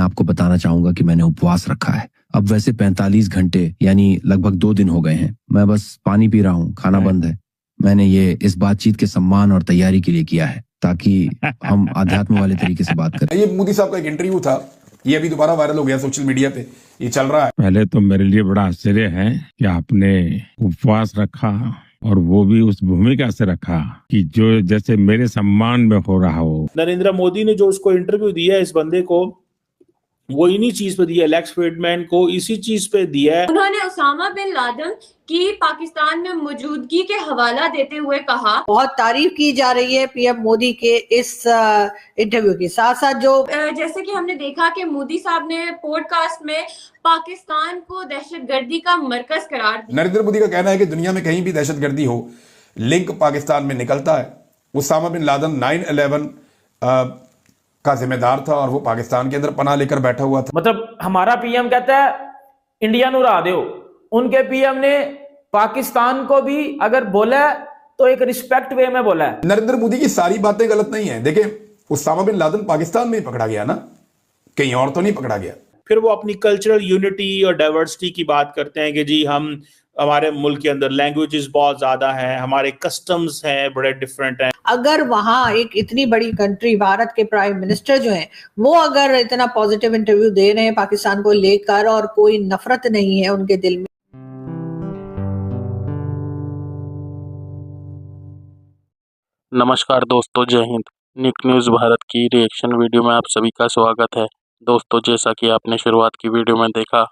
आपको बताना चाहूंगा कि मैंने उपवास रखा है। अब वैसे 45 घंटे यानी लगभग 2 दिन हो गए हैं। मैं बस पानी पी रहा हूँ, खाना बंद है। मैंने ये इस बातचीत के सम्मान और तैयारी के लिए किया है ताकि हम आध्यात्म वाले तरीके से बात करें। ये मोदी साहब का एक इंटरव्यू था, ये अभी दोबारा वायरल हो गया सोशल मीडिया पे, ये चल रहा है। पहले तो मेरे लिए बड़ा आश्चर्य है कि आपने उपवास रखा और वो भी उस भूमिका से रखा कि जो जैसे मेरे सम्मान में हो रहा हो। नरेंद्र मोदी ने जो उसको इंटरव्यू दिया है इस बंदे को, वो इन्हीं चीज पे दिया है, लेक्स फ्रीडमैन को इसी चीज पे दिया है। उन्होंने उसामा बिन लादेन की पाकिस्तान में मौजूदगी के हवाला देते हुए कहा, बहुत तारीफ की जा रही है पीएम मोदी के इस इंटरव्यू के साथ साथ जो जैसे कि हमने देखा कि मोदी साहब ने पॉडकास्ट में पाकिस्तान को दहशतगर्दी का मरकज करार दिया। नरेंद्र मोदी का कहना है कि दुनिया में कहीं भी दहशतगर्दी हो, लिंक पाकिस्तान में निकलता है। उसामा बिन लादेन 9/11 का जिम्मेदार था और वो पाकिस्तान के अंदर पनाह लेकर बैठा हुआ था। मतलब हमारा पीएम कहता है इंडिया नु रा दो, उनके पीएम ने पाकिस्तान को भी अगर बोला तो एक रिस्पेक्ट वे में बोला है। नरेंद्र मोदी की सारी बातें गलत नहीं है। देखें, उसामा बिन लादेन पाकिस्तान में ही पकड़ा गया ना, कहीं और तो नहीं पकड़ा गया। फिर वो अपनी कल्चरल यूनिटी और डाइवर्सिटी की बात करते हैं कि जी हमारे मुल्क के अंदर लैंग्वेजेस बहुत ज्यादा हैं, हमारे कस्टम्स हैं बड़े डिफरेंट हैं। अगर वहां एक इतनी बड़ी कंट्री, भारत के प्राइम मिनिस्टर जो हैं, वो अगर इतना पॉजिटिव इंटरव्यू दे रहे हैं पाकिस्तान को लेकर और कोई नफरत नहीं है उनके दिल में। नमस्कार दोस्तों, जय हिंद। निक न्यूज़ भारत की रिएक्शन वीडियो में आप सभी का स्वागत है। दोस्तों, जैसा कि आपने शुरुआत की वीडियो में देखा,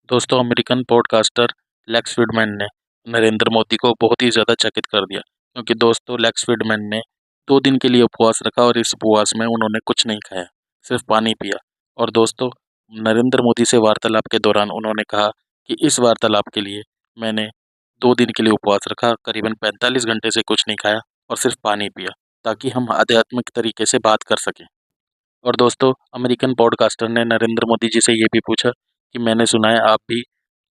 दोस्तों अमेरिकन पॉडकास्टर लेक्स फ्रीडमैन ने नरेंद्र मोदी को बहुत ही ज़्यादा चकित कर दिया, क्योंकि दोस्तों लेक्स फ्रीडमैन ने 2 दिन के लिए उपवास रखा और इस उपवास में उन्होंने कुछ नहीं खाया, सिर्फ पानी पिया। और दोस्तों नरेंद्र मोदी से वार्तालाप के दौरान उन्होंने कहा कि इस वार्तालाप के लिए मैंने 2 दिन के लिए उपवास रखा, करीबन 45 घंटे से कुछ नहीं खाया और सिर्फ पानी पिया, ताकि हम आध्यात्मिक तरीके से बात कर सकें। और दोस्तों अमेरिकन पॉडकास्टर ने नरेंद्र मोदी जी से ये भी पूछा कि मैंने सुना है आप भी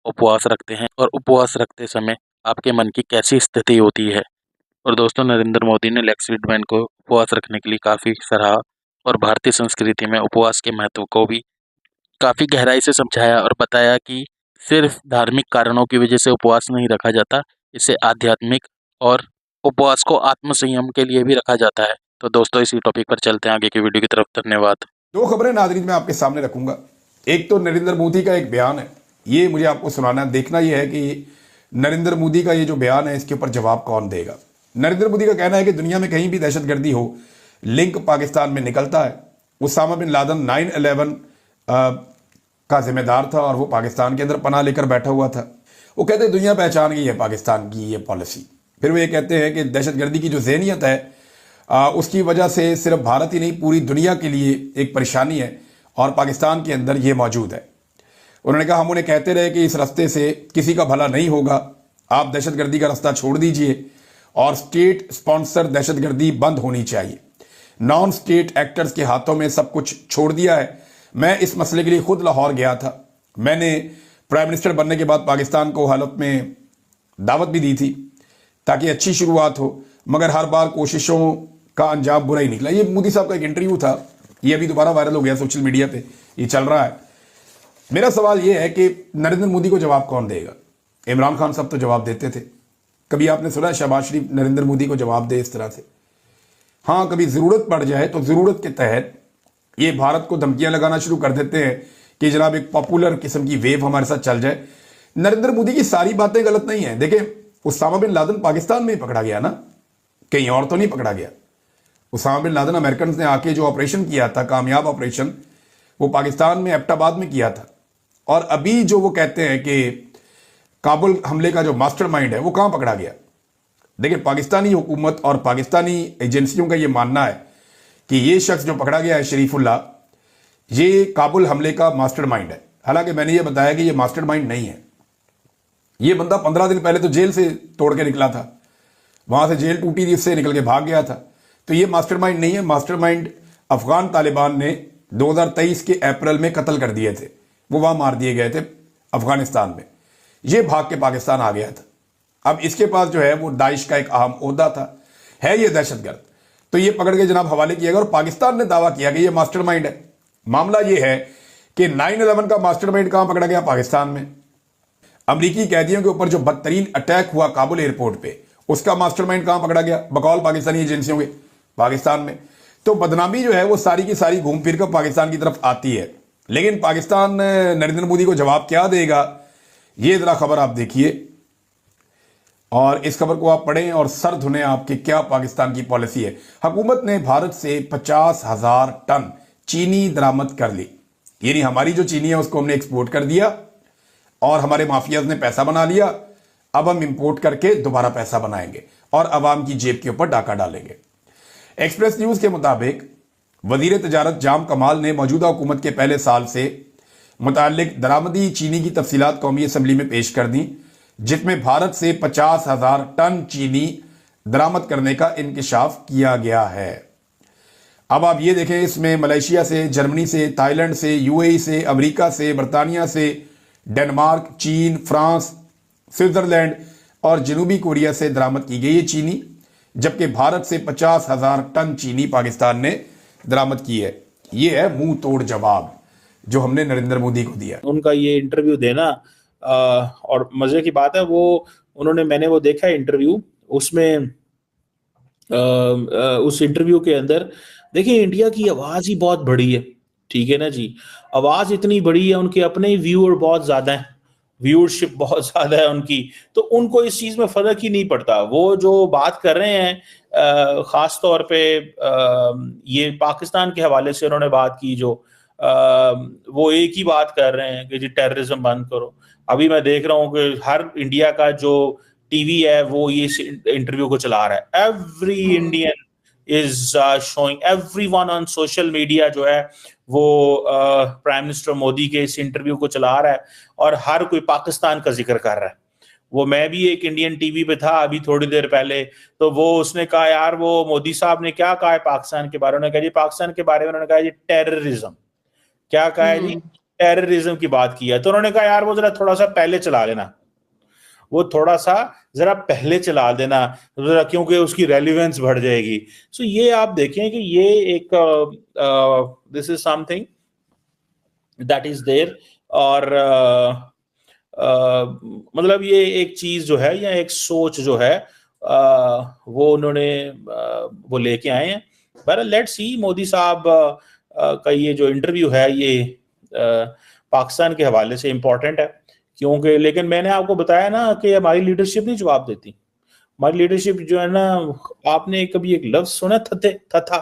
उपवास रखते हैं और उपवास रखते समय आपके मन की कैसी स्थिति होती है। और दोस्तों नरेंद्र मोदी ने लेक्स फ्रीडमैन को उपवास रखने के लिए काफ़ी सराहा और भारतीय संस्कृति में उपवास के महत्व को भी काफ़ी गहराई से समझाया और बताया कि सिर्फ धार्मिक कारणों की वजह से उपवास नहीं रखा जाता, इसे आध्यात्मिक और उपवास को आत्मसंयम के लिए भी रखा जाता है। तो दोस्तों इसी टॉपिक पर चलते हैं आगे की वीडियो की तरफ। धन्यवाद। 2 खबरें नाज़रीन मैं आपके सामने रखूंगा। एक तो नरेंद्र मोदी का एक बयान है, ये मुझे आपको सुनाना है। देखना यह है कि नरेंद्र मोदी का ये जो बयान है इसके ऊपर जवाब कौन देगा। नरेंद्र मोदी का कहना है कि दुनिया में कहीं भी दहशतगर्दी हो, लिंक पाकिस्तान में निकलता है। उसामा बिन लादेन 9/11 का जिम्मेदार था और वो पाकिस्तान के अंदर पनाह लेकर बैठा हुआ था। वो कहते हैं दुनिया पहचान गई है पाकिस्तान की ये पॉलिसी। फिर वो ये कहते हैं कि दहशतगर्दी की जो ज़हनियत है उसकी वजह से सिर्फ भारत ही नहीं पूरी दुनिया के लिए एक परेशानी है और पाकिस्तान के अंदर ये मौजूद है। उन्होंने कहा हम उन्हें कहते रहे कि इस रास्ते से किसी का भला नहीं होगा, आप दहशतगर्दी का रास्ता छोड़ दीजिए और स्टेट स्पॉन्सर दहशतगर्दी बंद होनी चाहिए। नॉन स्टेट एक्टर्स के हाथों में सब कुछ छोड़ दिया है। मैं इस मसले के लिए खुद लाहौर गया था। मैंने प्राइम मिनिस्टर बनने के बाद पाकिस्तान को हालत में दावत भी दी थी ताकि अच्छी शुरुआत हो, मगर हर बार कोशिशों का अंजाम बुरा ही निकला। ये मोदी साहब का एक इंटरव्यू था, ये अभी दोबारा वायरल हो गया सोशल मीडिया पे, ये चल रहा है। मेरा सवाल ये है कि नरेंद्र मोदी को जवाब कौन देगा। इमरान खान साहब तो जवाब देते थे, कभी आपने सुना शहबाज शरीफ नरेंद्र मोदी को जवाब दे इस तरह से? हाँ, कभी ज़रूरत पड़ जाए तो ज़रूरत के तहत ये भारत को धमकियां लगाना शुरू कर देते हैं कि जनाब एक पॉपुलर किस्म की वेव हमारे साथ चल जाए। नरेंद्र मोदी की सारी बातें गलत नहीं है। देखें, उसामा बिन लादेन पाकिस्तान में ही पकड़ा गया ना, कहीं और तो नहीं पकड़ा गया। उसामा बिन लादेन अमेरिकन ने आके जो ऑपरेशन किया था, कामयाब ऑपरेशन, वो पाकिस्तान में एबटाबाद में किया था। और अभी जो वो कहते हैं कि काबुल हमले का जो मास्टरमाइंड है वो कहाँ पकड़ा गया। देखिए, पाकिस्तानी हुकूमत और पाकिस्तानी एजेंसियों का ये मानना है कि ये शख्स जो पकड़ा गया है शरीफुल्लाह, ये काबुल हमले का मास्टरमाइंड है। हालांकि मैंने ये बताया कि ये मास्टरमाइंड नहीं है। ये बंदा 15 दिन पहले तो जेल से तोड़ के निकला था, वहां से जेल टूटी थी, उससे निकल के भाग गया था। तो ये मास्टरमाइंड नहीं है। मास्टरमाइंड अफगान तालिबान ने 2023 के अप्रैल में कत्ल कर दिए थे, वो वहां मार दिए गए थे अफगानिस्तान में। ये भाग के पाकिस्तान आ गया था। अब इसके पास जो है वो दाइश का एक अहम ओहदा था, है ये दहशतगर्द। तो ये पकड़ के जनाब हवाले किया गया और पाकिस्तान ने दावा किया कि ये मास्टरमाइंड है। मामला यह है कि 9/11 का मास्टरमाइंड कहां पकड़ा गया? पाकिस्तान में। अमेरिकी कैदियों के ऊपर जो बदतरीन अटैक हुआ काबुल एयरपोर्ट पे, उसका मास्टरमाइंड कहां पकड़ा गया? बकौल पाकिस्तानी एजेंसियों के, पाकिस्तान में। तो बदनामी जो है वो सारी की सारी घूम फिर कर पाकिस्तान की तरफ आती है। लेकिन पाकिस्तान नरेंद्र मोदी को जवाब क्या देगा, ये जरा खबर आप देखिए और इस खबर को आप पढ़ें और सर धुने आपके क्या पाकिस्तान की पॉलिसी है। हुकूमत ने भारत से 50,000 टन चीनी दरामद कर ली, यानी हमारी जो चीनी है उसको हमने एक्सपोर्ट कर दिया और हमारे माफियाज ने पैसा बना लिया। अब हम इंपोर्ट करके दोबारा पैसा बनाएंगे और अवाम की जेब के ऊपर डाका डालेंगे। एक्सप्रेस न्यूज के मुताबिक वजीर तजारत जाम कमाल ने मौजूदा हुकूमत के पहले साल से मुतालिक दरामदी चीनी की तफसीलात कौमी असम्बली में पेश कर दी, जिसमें भारत से 50,000 टन चीनी दरामद करने का इंकशाफ किया गया है। अब आप ये देखें, इसमें मलेशिया से, जर्मनी से, थाईलैंड से, यूएई से, अमेरिका से, बरतानिया से, डेनमार्क, चीन, फ्रांस, स्विट्जरलैंड और जनूबी कोरिया से दरामद की गई है चीनी, जबकि भारत से 50,000 टन चीनी पाकिस्तान ने दरामद की है। ये है मुंह तोड़ जवाब जो हमने नरेंद्र मोदी को दिया। उनका ये इंटरव्यू देना और मजे की बात है मैंने वो देखा इंटरव्यू, उसमें उस इंटरव्यू के अंदर देखिए इंडिया की आवाज ही बहुत बड़ी है, ठीक है ना जी। आवाज इतनी बड़ी है, उनके अपने ही व्यूअर बहुत ज्यादा है, व्यूअरशिप बहुत ज्यादा है उनकी, तो उनको इस चीज में फर्क ही नहीं पड़ता। वो जो बात कर रहे हैं खास तौर पे ये पाकिस्तान के हवाले से उन्होंने बात की, जो वो एक ही बात कर रहे हैं कि जी टेररिज्म बंद करो। अभी मैं देख रहा हूँ कि हर इंडिया का जो टीवी है वो ये इंटरव्यू को चला रहा है। Every Indian is showing, everyone on social media जो है वो प्राइम मिनिस्टर मोदी के इस इंटरव्यू को चला रहा है और हर कोई पाकिस्तान का जिक्र कर रहा है। वो मैं भी एक इंडियन टीवी पे था अभी थोड़ी देर पहले, तो वो उसने कहा यार वो मोदी साहब ने क्या कहा है पाकिस्तान के बारे में। उन्होंने कहा जी पाकिस्तान के बारे में उन्होंने कहा जी टेररिज्म, क्या कहा है जी, टेररिज्म की बात की है। तो उन्होंने कहा यार वो जरा थोड़ा सा पहले चला लेना, वो थोड़ा सा जरा पहले चला देना जरा, क्योंकि उसकी रेलिवेंस बढ़ जाएगी। सो ये आप देखें कि ये एक this is something that is there, और मतलब ये एक चीज जो है या एक सोच जो है वो उन्होंने वो लेके आए हैं। पर लेट्स सी, मोदी साहब का ये जो इंटरव्यू है ये पाकिस्तान के हवाले से इम्पोर्टेंट है, क्योंकि लेकिन मैंने आपको बताया ना कि हमारी लीडरशिप नहीं जवाब देती। हमारी लीडरशिप जो है ना, आपने कभी एक लफ्ज सुना थथा,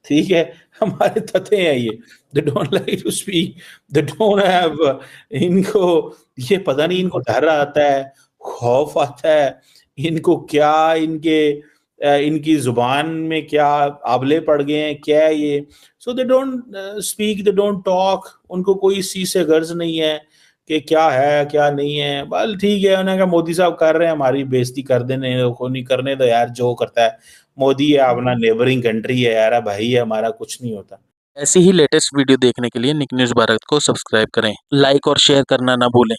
ठीक है, हमारे थथे हैं ये, they don't like to speak, they don't have, इनको ये पता नहीं, इनको डर आता है, खौफ आता है, इनको क्या इनकी जुबान में क्या आबले पड़ गए हैं, क्या है ये। So they don't speak, they don't talk, उनको कोई इस चीज से गर्ज नहीं है कि क्या है क्या नहीं है। बल ठीक है, उन्होंने कहा मोदी साहब कर रहे हैं, हमारी बेइज्जती कर देने को नहीं करने दो यार, जो करता है मोदी है, अपना नेबरिंग कंट्री है यार, भाई है हमारा, कुछ नहीं होता। ऐसी ही लेटेस्ट वीडियो देखने के लिए निक न्यूज़ भारत को सब्सक्राइब करें, लाइक और शेयर करना ना भूलें।